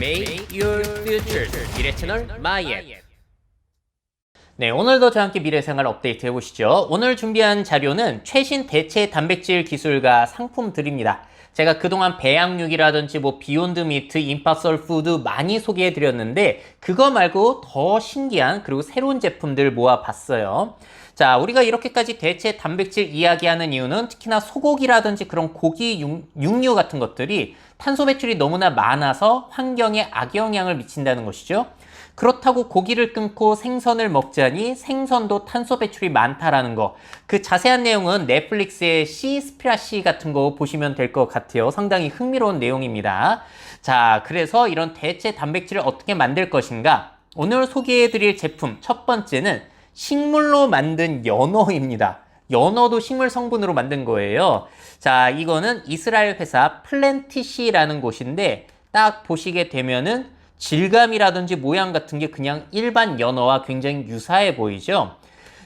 Make your future 미래 채널 마이앱. 네, 오늘도 저와 함께 미래생활 업데이트 해보시죠. 오늘 준비한 자료는 최신 대체 단백질 기술과 상품들입니다. 제가 그동안 배양육이라든지 비욘드 미트, 임파솔 푸드 많이 소개해드렸는데 그거 말고 더 신기한 그리고 새로운 제품들 모아봤어요. 자, 우리가 이렇게까지 대체 단백질 이야기하는 이유는 특히나 소고기라든지 그런 고기, 육류 같은 것들이 탄소 배출이 너무나 많아서 환경에 악영향을 미친다는 것이죠. 그렇다고 고기를 끊고 생선을 먹자니 생선도 탄소 배출이 많다라는 거. 그 자세한 내용은 넷플릭스의 시스피라시 같은 거 보시면 될 것 같아요. 상당히 흥미로운 내용입니다. 자, 그래서 이런 대체 단백질을 어떻게 만들 것인가? 오늘 소개해드릴 제품 첫 번째는 식물로 만든 연어입니다. 연어도 식물 성분으로 만든 거예요. 자, 이거는 이스라엘 회사 플랜티시라는 곳인데 딱 보시게 되면은 질감이라든지 모양 같은 게 그냥 일반 연어와 굉장히 유사해 보이죠.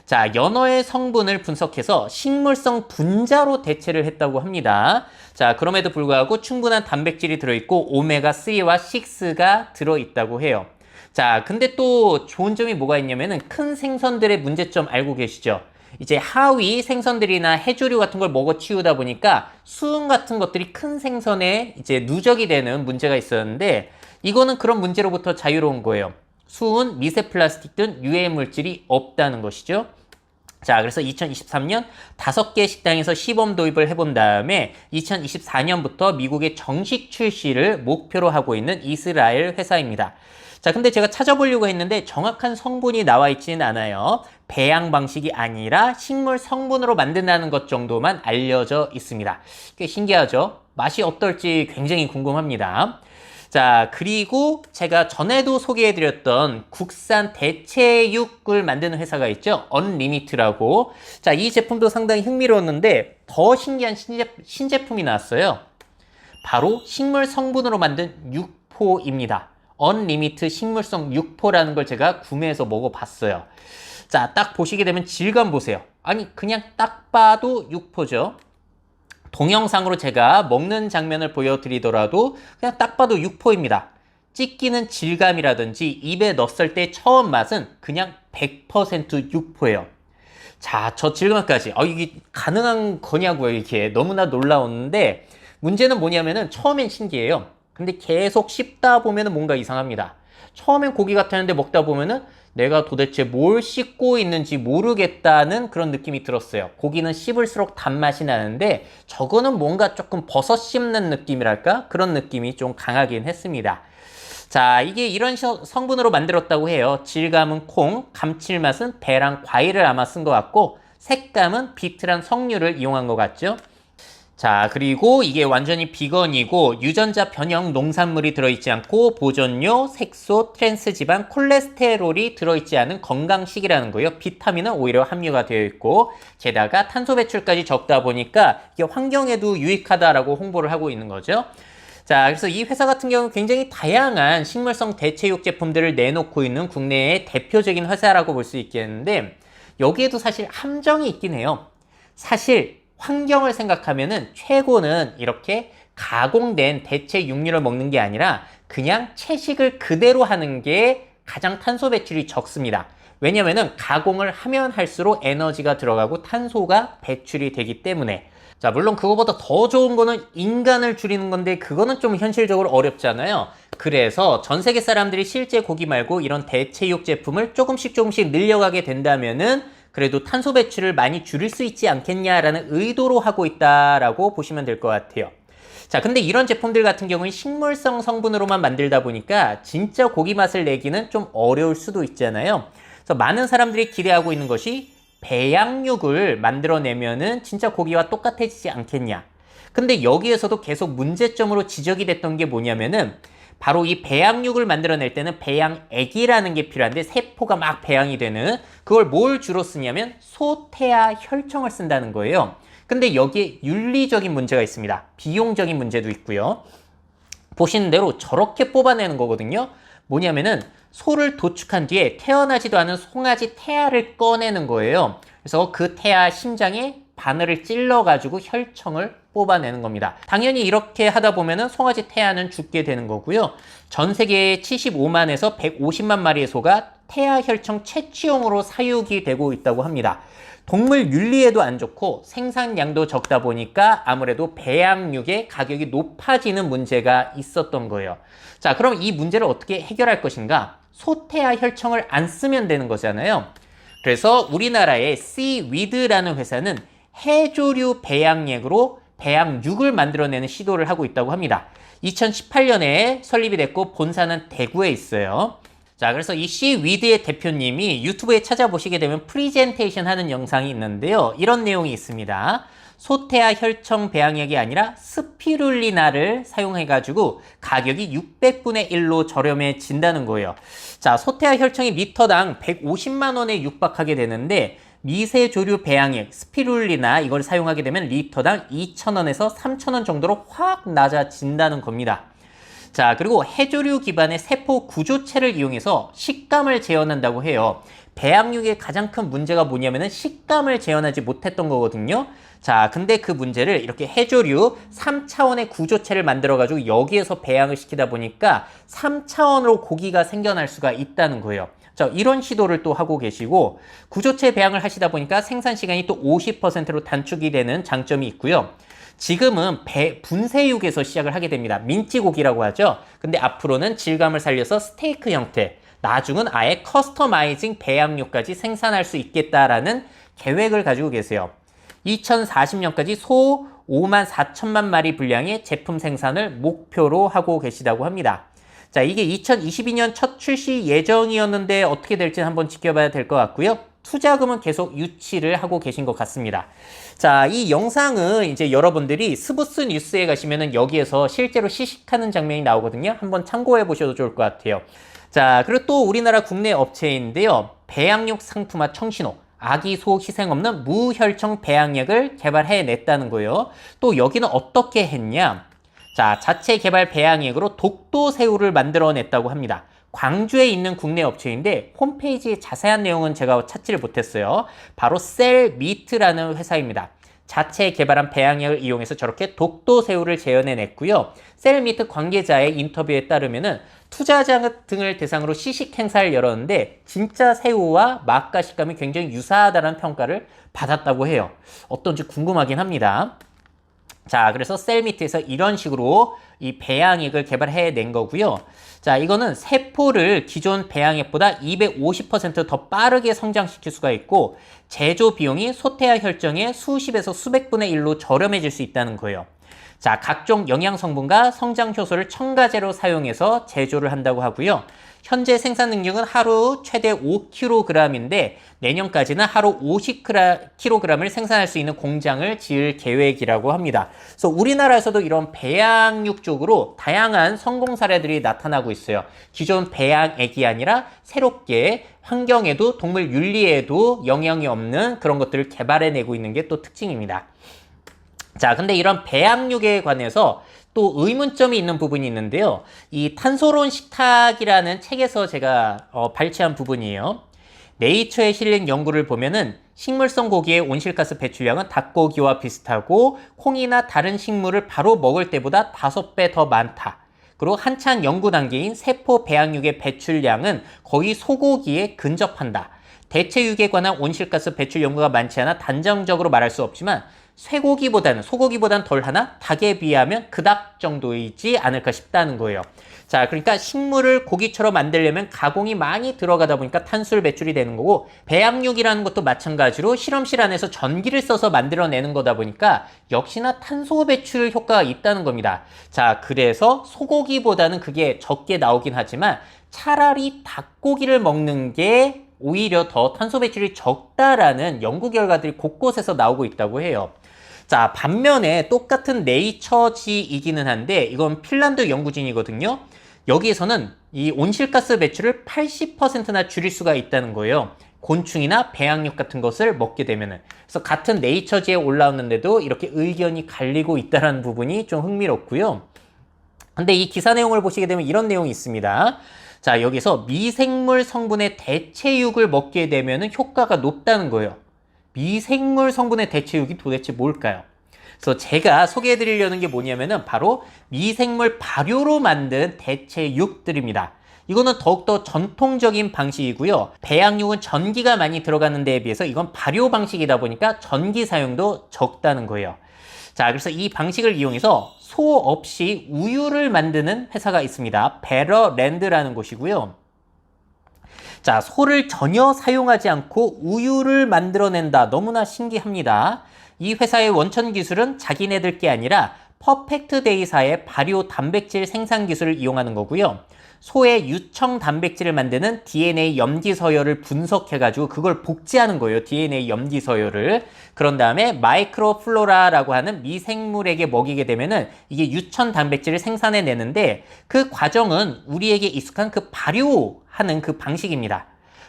자, 연어의 성분을 분석해서 식물성 분자로 대체를 했다고 합니다. 자, 그럼에도 불구하고 충분한 단백질이 들어있고 오메가3와 6가 들어있다고 해요. 자, 근데 또 좋은 점이 뭐가 있냐면은 큰 생선들의 문제점 알고 계시죠? 이제 하위 생선들이나 해조류 같은 걸 먹어 치우다 보니까 수은 같은 것들이 큰 생선에 이제 누적이 되는 문제가 있었는데 이거는 그런 문제로부터 자유로운 거예요. 수은, 미세 플라스틱 등 유해 물질이 없다는 것이죠. 자, 그래서 2023년 5개 식당에서 시범 도입을 해본 다음에 2024년부터 미국의 정식 출시를 목표로 하고 있는 이스라엘 회사입니다. 자, 근데 제가 찾아보려고 했는데 정확한 성분이 나와 있지는 않아요. 배양 방식이 아니라 식물 성분으로 만든다는 것 정도만 알려져 있습니다. 꽤 신기하죠? 맛이 어떨지 굉장히 궁금합니다. 자, 그리고 제가 전에도 소개해드렸던 국산 대체육을 만드는 회사가 있죠. 언리미트라고. 자, 이 제품도 상당히 흥미로웠는데 더 신기한 신제품이 나왔어요. 바로 식물 성분으로 만든 육포입니다. 언리미트 식물성 육포라는 걸 제가 구매해서 먹어봤어요. 자, 딱 보시게 되면 질감 보세요. 아니, 그냥 딱 봐도 육포죠. 동영상으로 제가 먹는 장면을 보여드리더라도 그냥 딱 봐도 육포입니다. 찢기는 질감이라든지 입에 넣었을 때 처음 맛은 그냥 100% 육포예요. 자, 저 질감까지 이게 가능한 거냐고요. 이게 너무나 놀라웠는데 문제는 뭐냐면은 처음엔 신기해요. 근데 계속 씹다 보면은 뭔가 이상합니다. 처음엔 고기 같았는데 먹다 보면은 내가 도대체 뭘 씹고 있는지 모르겠다는 그런 느낌이 들었어요. 고기는 씹을수록 단맛이 나는데 저거는 뭔가 조금 버섯 씹는 느낌이랄까? 그런 느낌이 좀 강하긴 했습니다. 자, 이게 이런 성분으로 만들었다고 해요. 질감은 콩, 감칠맛은 배랑 과일을 아마 쓴 것 같고 색감은 비트랑 석류를 이용한 것 같죠? 자, 그리고 이게 완전히 비건이고 유전자 변형 농산물이 들어있지 않고 보존료, 색소, 트랜스지방, 콜레스테롤이 들어있지 않은 건강식이라는 거예요. 비타민은 오히려 함유가 되어 있고 게다가 탄소 배출까지 적다 보니까 이게 환경에도 유익하다라고 홍보를 하고 있는 거죠. 자, 그래서 이 회사 같은 경우는 굉장히 다양한 식물성 대체육 제품들을 내놓고 있는 국내의 대표적인 회사라고 볼 수 있겠는데 여기에도 사실 함정이 있긴 해요. 사실 환경을 생각하면은 최고는 이렇게 가공된 대체 육류를 먹는 게 아니라 그냥 채식을 그대로 하는 게 가장 탄소 배출이 적습니다. 왜냐면은 가공을 하면 할수록 에너지가 들어가고 탄소가 배출이 되기 때문에. 자, 물론 그거보다 더 좋은 거는 인간을 줄이는 건데 그거는 좀 현실적으로 어렵잖아요. 그래서 전 세계 사람들이 실제 고기 말고 이런 대체육 제품을 조금씩 늘려가게 된다면은 그래도 탄소 배출을 많이 줄일 수 있지 않겠냐라는 의도로 하고 있다라고 보시면 될 것 같아요. 자, 근데 이런 제품들 같은 경우는 식물성 성분으로만 만들다 보니까 진짜 고기 맛을 내기는 좀 어려울 수도 있잖아요. 그래서 많은 사람들이 기대하고 있는 것이 배양육을 만들어내면은 진짜 고기와 똑같아지지 않겠냐. 근데 여기에서도 계속 문제점으로 지적이 됐던 게 뭐냐면은 바로 이 배양육을 만들어낼 때는 배양액이라는 게 필요한데 세포가 막 배양이 되는 그걸 뭘 주로 쓰냐면 소태아 혈청을 쓴다는 거예요. 근데 여기에 윤리적인 문제가 있습니다. 비용적인 문제도 있고요. 보시는 대로 저렇게 뽑아내는 거거든요. 뭐냐면은 소를 도축한 뒤에 태어나지도 않은 송아지 태아를 꺼내는 거예요. 그래서 그 태아 심장에 바늘을 찔러가지고 혈청을 뽑아내는 겁니다. 당연히 이렇게 하다 보면은 송아지 태아는 죽게 되는 거고요. 전 세계 75만에서 150만 마리의 소가 태아 혈청 채취용으로 사육이 되고 있다고 합니다. 동물 윤리에도 안 좋고 생산량도 적다 보니까 아무래도 배양육의 가격이 높아지는 문제가 있었던 거예요. 자, 그럼 이 문제를 어떻게 해결할 것인가? 소태아 혈청을 안 쓰면 되는 거잖아요. 그래서 우리나라의 씨위드라는 회사는 해조류 배양액으로 배양육을 만들어내는 시도를 하고 있다고 합니다. 2018년에 설립이 됐고 본사는 대구에 있어요. 자, 그래서 이 씨위드의 대표님이 유튜브에 찾아보시게 되면 프리젠테이션 하는 영상이 있는데요. 이런 내용이 있습니다. 소태아 혈청 배양액이 아니라 스피룰리나를 사용해가지고 가격이 600분의 1로 저렴해진다는 거예요. 자, 소태아 혈청이 리터당 150만 원에 육박하게 되는데 미세조류 배양액 스피룰리나 이걸 사용하게 되면 리터당 2,000원에서 3,000원 정도로 확 낮아진다는 겁니다. 자, 그리고 해조류 기반의 세포 구조체를 이용해서 식감을 재현한다고 해요. 배양육의 가장 큰 문제가 뭐냐면은 식감을 재현하지 못했던 거거든요. 자, 근데 그 문제를 이렇게 해조류 3차원의 구조체를 만들어가지고 여기에서 배양을 시키다 보니까 3차원으로 고기가 생겨날 수가 있다는 거예요. 자, 이런 시도를 또 하고 계시고 구조체 배양을 하시다 보니까 생산 시간이 또 50%로 단축이 되는 장점이 있고요. 지금은 분쇄육에서 시작을 하게 됩니다. 민찌고기라고 하죠. 근데 앞으로는 질감을 살려서 스테이크 형태, 나중은 아예 커스터마이징 배양육까지 생산할 수 있겠다라는 계획을 가지고 계세요. 2040년까지 소 5만 4천만 마리 분량의 제품 생산을 목표로 하고 계시다고 합니다. 자, 이게 2022년 첫 출시 예정이었는데 어떻게 될지는 한번 지켜봐야 될 것 같고요. 투자금은 계속 유치를 하고 계신 것 같습니다. 자, 이 영상은 이제 여러분들이 스브스 뉴스에 가시면은 여기에서 실제로 시식하는 장면이 나오거든요. 한번 참고해 보셔도 좋을 것 같아요. 자, 그리고 또 우리나라 국내 업체인데요. 배양육 상품화 청신호. 아기 소 희생 없는 무혈청 배양액을 개발해냈다는 거예요. 또 여기는 어떻게 했냐? 자, 자체 개발 배양액으로 독도새우를 만들어냈다고 합니다. 광주에 있는 국내 업체인데 홈페이지에 자세한 내용은 제가 찾지를 못했어요. 바로 셀미트라는 회사입니다. 자체 개발한 배양액을 이용해서 저렇게 독도새우를 재현해냈고요. 셀미트 관계자의 인터뷰에 따르면은 투자자 등을 대상으로 시식 행사를 열었는데 진짜 새우와 맛과 식감이 굉장히 유사하다는 평가를 받았다고 해요. 어떤지 궁금하긴 합니다. 자, 그래서 셀미트에서 이런 식으로 이 배양액을 개발해낸 거고요. 자, 이거는 세포를 기존 배양액보다 250%더 빠르게 성장시킬 수가 있고 제조 비용이 소태아 혈정의 수십에서 수백 분의 1로 저렴해질 수 있다는 거예요. 자, 각종 영양 성분과 성장 효소를 첨가제로 사용해서 제조를 한다고 하고요. 현재 생산 능력은 하루 최대 5kg인데 내년까지는 하루 50kg을 생산할 수 있는 공장을 지을 계획이라고 합니다. 그래서 우리나라에서도 이런 배양육 쪽으로 다양한 성공 사례들이 나타나고 있어요. 기존 배양액이 아니라 새롭게 환경에도 동물 윤리에도 영향이 없는 그런 것들을 개발해내고 있는 게 또 특징입니다. 자, 근데 이런 배양육에 관해서 또 의문점이 있는 부분이 있는데요. 이 탄소로운 식탁이라는 책에서 제가 발췌한 부분이에요. 네이처에 실린 연구를 보면은 식물성 고기의 온실가스 배출량은 닭고기와 비슷하고 콩이나 다른 식물을 바로 먹을 때보다 5배 더 많다. 그리고 한창 연구 단계인 세포 배양육의 배출량은 거의 소고기에 근접한다. 대체육에 관한 온실가스 배출 연구가 많지 않아 단정적으로 말할 수 없지만 소고기보다는 덜하나 닭에 비하면 그닥 정도이지 않을까 싶다는 거예요. 자, 그러니까 식물을 고기처럼 만들려면 가공이 많이 들어가다 보니까 탄술 배출이 되는 거고 배양육이라는 것도 마찬가지로 실험실 안에서 전기를 써서 만들어내는 거다 보니까 역시나 탄소 배출 효과가 있다는 겁니다. 자, 그래서 소고기보다는 그게 적게 나오긴 하지만 차라리 닭고기를 먹는 게 오히려 더 탄소 배출이 적다라는 연구 결과들이 곳곳에서 나오고 있다고 해요. 자, 반면에 똑같은 네이처지이기는 한데 이건 핀란드 연구진이거든요. 여기에서는 이 온실가스 배출을 80%나 줄일 수가 있다는 거예요. 곤충이나 배양육 같은 것을 먹게 되면은. 그래서 같은 네이처지에 올라왔는데도 이렇게 의견이 갈리고 있다는 부분이 좀 흥미롭고요. 근데 이 기사 내용을 보시게 되면 이런 내용이 있습니다. 자, 여기서 미생물 성분의 대체육을 먹게 되면은 효과가 높다는 거예요. 미생물 성분의 대체육이 도대체 뭘까요? 그래서 제가 소개해 드리려는 게 뭐냐면은 바로 미생물 발효로 만든 대체육들입니다. 이거는 더욱더 전통적인 방식이고요. 배양육은 전기가 많이 들어가는 데에 비해서 이건 발효 방식이다 보니까 전기 사용도 적다는 거예요. 자, 그래서 이 방식을 이용해서 소 없이 우유를 만드는 회사가 있습니다. 베러랜드라는 곳이고요. 자, 소를 전혀 사용하지 않고 우유를 만들어낸다. 너무나 신기합니다. 이 회사의 원천 기술은 자기네들 게 아니라 퍼펙트 데이사의 발효 단백질 생산 기술을 이용하는 거고요. 소의 유청 단백질을 만드는 DNA 염기 서열을 분석해가지고 그걸 복제하는 거예요. DNA 염기 서열을. 그런 다음에 마이크로플로라라고 하는 미생물에게 먹이게 되면은 이게 유천 단백질을 생산해내는데 그 과정은 우리에게 익숙한 그 발효하는 그 방식입니다.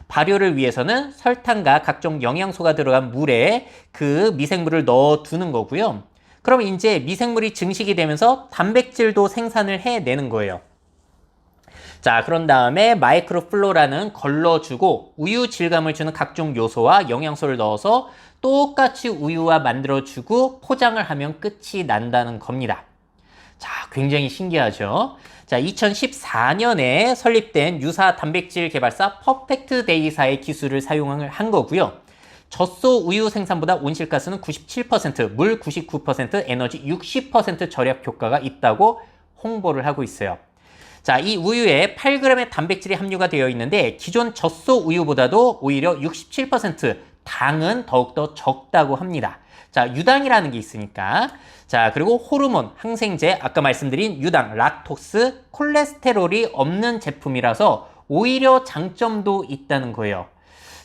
발효를 위해서는 설탕과 각종 영양소가 들어간 물에 그 미생물을 넣어두는 거고요. 그럼 이제 미생물이 증식이 되면서 단백질도 생산을 해내는 거예요. 자, 그런 다음에 마이크로플로라는 걸러주고 우유 질감을 주는 각종 요소와 영양소를 넣어서 똑같이 우유와 만들어주고 포장을 하면 끝이 난다는 겁니다. 자, 굉장히 신기하죠? 자, 2014년에 설립된 유사 단백질 개발사 퍼펙트 데이사의 기술을 사용을 한 거고요. 젖소 우유 생산보다 온실가스는 97%, 물 99%, 에너지 60% 절약 효과가 있다고 홍보를 하고 있어요. 자, 이 우유에 8g의 단백질이 함유가 되어 있는데 기존 젖소 우유보다도 오히려 67% 당은 더욱더 적다고 합니다. 자, 유당이라는 게 있으니까. 자, 그리고 호르몬, 항생제, 아까 말씀드린 유당, 락토스, 콜레스테롤이 없는 제품이라서 오히려 장점도 있다는 거예요.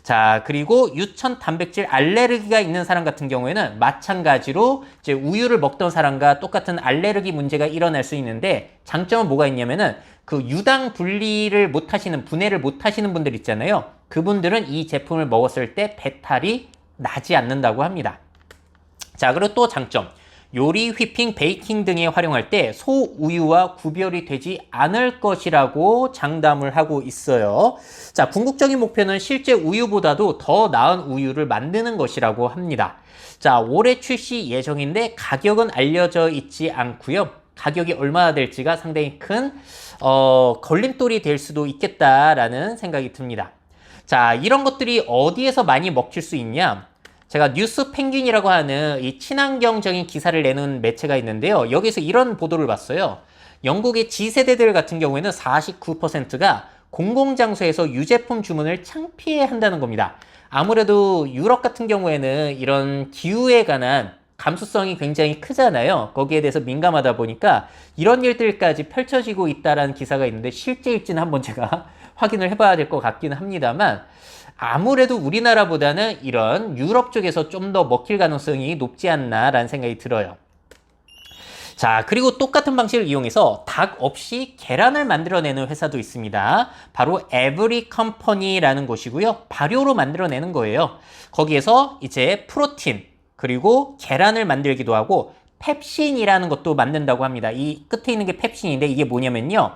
자, 그리고 유천 단백질 알레르기가 있는 사람 같은 경우에는 마찬가지로 이제 우유를 먹던 사람과 똑같은 알레르기 문제가 일어날 수 있는데 장점은 뭐가 있냐면은 그 유당 분리를 못 하시는, 분해를 못 하시는 분들 있잖아요. 그분들은 이 제품을 먹었을 때 배탈이 나지 않는다고 합니다. 자, 그리고 또 장점. 요리, 휘핑, 베이킹 등에 활용할 때 소우유와 구별이 되지 않을 것이라고 장담을 하고 있어요. 자, 궁극적인 목표는 실제 우유보다도 더 나은 우유를 만드는 것이라고 합니다. 자, 올해 출시 예정인데 가격은 알려져 있지 않고요. 가격이 얼마나 될지가 상당히 큰 걸림돌이 될 수도 있겠다라는 생각이 듭니다. 자, 이런 것들이 어디에서 많이 먹힐 수 있냐? 제가 뉴스 펭귄이라고 하는 이 친환경적인 기사를 내는 매체가 있는데요. 여기서 이런 보도를 봤어요. 영국의 G세대들 같은 경우에는 49%가 공공장소에서 유제품 주문을 창피해 한다는 겁니다. 아무래도 유럽 같은 경우에는 이런 기후에 관한 감수성이 굉장히 크잖아요. 거기에 대해서 민감하다 보니까 이런 일들까지 펼쳐지고 있다라는 기사가 있는데 실제일지는 한번 제가 확인을 해봐야 될 것 같기는 합니다만 아무래도 우리나라보다는 이런 유럽 쪽에서 좀 더 먹힐 가능성이 높지 않나라는 생각이 들어요. 자, 그리고 똑같은 방식을 이용해서 닭 없이 계란을 만들어내는 회사도 있습니다. 바로 에브리 컴퍼니라는 곳이고요. 발효로 만들어내는 거예요. 거기에서 이제 프로틴, 그리고 계란을 만들기도 하고 펩신이라는 것도 만든다고 합니다. 이 끝에 있는 게 펩신인데 이게 뭐냐면요.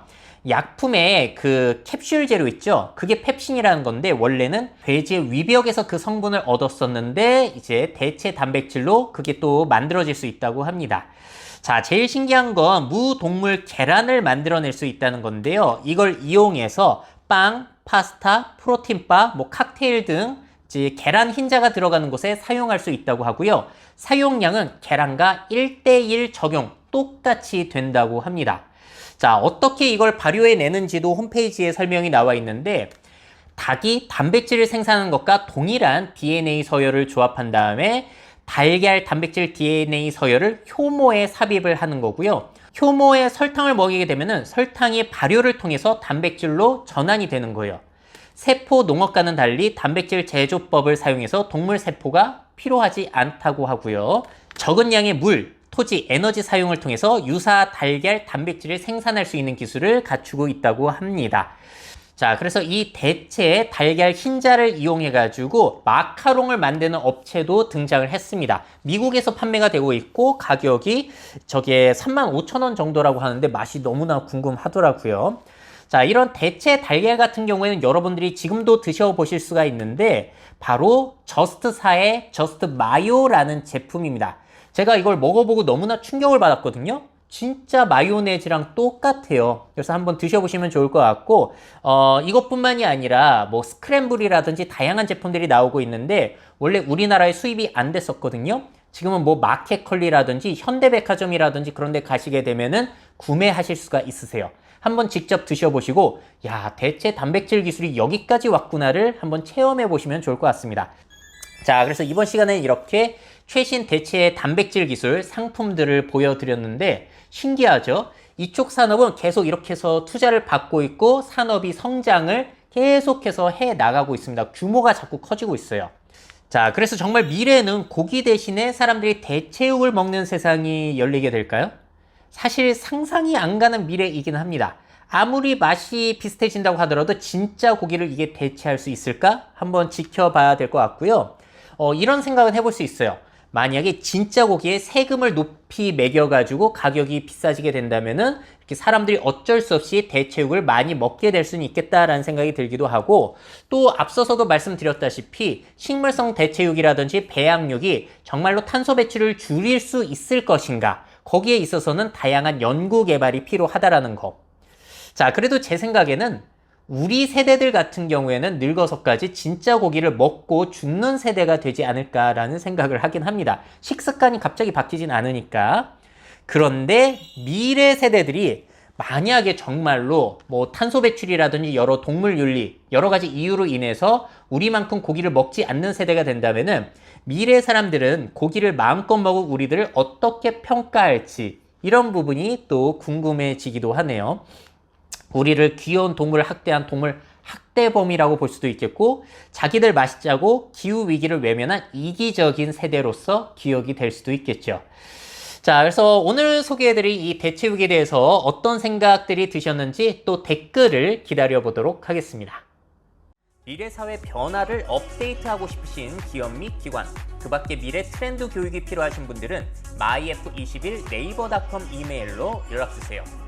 약품에 그 캡슐 재료 있죠? 그게 펩신이라는 건데 원래는 돼지의 위벽에서 그 성분을 얻었었는데 이제 대체 단백질로 그게 또 만들어질 수 있다고 합니다. 자, 제일 신기한 건 무동물 계란을 만들어낼 수 있다는 건데요. 이걸 이용해서 빵, 파스타, 프로틴바, 뭐 칵테일 등 이제 계란 흰자가 들어가는 곳에 사용할 수 있다고 하고요. 사용량은 계란과 1:1 적용 똑같이 된다고 합니다. 자, 어떻게 이걸 발효해내는지도 홈페이지에 설명이 나와 있는데 닭이 단백질을 생산하는 것과 동일한 DNA 서열을 조합한 다음에 달걀 단백질 DNA 서열을 효모에 삽입을 하는 거고요. 효모에 설탕을 먹이게 되면 설탕이 발효를 통해서 단백질로 전환이 되는 거예요. 세포 농업과는 달리 단백질 제조법을 사용해서 동물 세포가 필요하지 않다고 하고요. 적은 양의 물, 토지, 에너지 사용을 통해서 유사 달걀 단백질을 생산할 수 있는 기술을 갖추고 있다고 합니다. 자, 그래서 이 대체 달걀 흰자를 이용해가지고 마카롱을 만드는 업체도 등장을 했습니다. 미국에서 판매가 되고 있고 가격이 저게 35,000원 정도라고 하는데 맛이 너무나 궁금하더라고요. 자, 이런 대체 달걀 같은 경우에는 여러분들이 지금도 드셔보실 수가 있는데 바로 저스트사의 저스트 마요라는 제품입니다. 제가 이걸 먹어보고 너무나 충격을 받았거든요. 진짜 마요네즈랑 똑같아요. 그래서 한번 드셔보시면 좋을 것 같고 이것뿐만이 아니라 뭐 스크램블이라든지 다양한 제품들이 나오고 있는데 원래 우리나라에 수입이 안 됐었거든요. 지금은 뭐 마켓컬리라든지 현대백화점이라든지 그런 데 가시게 되면은 구매하실 수가 있으세요. 한번 직접 드셔보시고 야, 대체 단백질 기술이 여기까지 왔구나를 한번 체험해 보시면 좋을 것 같습니다. 자, 그래서 이번 시간에 이렇게 최신 대체 단백질 기술 상품들을 보여드렸는데 신기하죠? 이쪽 산업은 계속 이렇게 해서 투자를 받고 있고 산업이 성장을 계속해서 해 나가고 있습니다. 규모가 자꾸 커지고 있어요. 자, 그래서 정말 미래에는 고기 대신에 사람들이 대체육을 먹는 세상이 열리게 될까요? 사실 상상이 안 가는 미래이긴 합니다. 아무리 맛이 비슷해진다고 하더라도 진짜 고기를 이게 대체할 수 있을까? 한번 지켜봐야 될 것 같고요. 이런 생각은 해볼 수 있어요. 만약에 진짜 고기에 세금을 높이 매겨가지고 가격이 비싸지게 된다면은 이렇게 사람들이 어쩔 수 없이 대체육을 많이 먹게 될 수는 있겠다라는 생각이 들기도 하고 또 앞서서도 말씀드렸다시피 식물성 대체육이라든지 배양육이 정말로 탄소 배출을 줄일 수 있을 것인가 거기에 있어서는 다양한 연구 개발이 필요하다라는 거. 자, 그래도 제 생각에는 우리 세대들 같은 경우에는 늙어서까지 진짜 고기를 먹고 죽는 세대가 되지 않을까라는 생각을 하긴 합니다. 식습관이 갑자기 바뀌진 않으니까. 그런데 미래 세대들이 만약에 정말로 뭐 탄소 배출이라든지 여러 동물 윤리, 여러 가지 이유로 인해서 우리만큼 고기를 먹지 않는 세대가 된다면은 미래 사람들은 고기를 마음껏 먹을 우리들을 어떻게 평가할지 이런 부분이 또 궁금해지기도 하네요. 우리를 귀여운 동물을 학대한 동물 학대범이라고 볼 수도 있겠고 자기들 맛있자고 기후위기를 외면한 이기적인 세대로서 기억이 될 수도 있겠죠. 자, 그래서 오늘 소개해드릴 이 대체육에 대해서 어떤 생각들이 드셨는지 또 댓글을 기다려보도록 하겠습니다. 미래 사회 변화를 업데이트하고 싶으신 기업 및 기관, 그 밖에 미래 트렌드 교육이 필요하신 분들은 myf21 네이버닷컴 이메일로 연락주세요.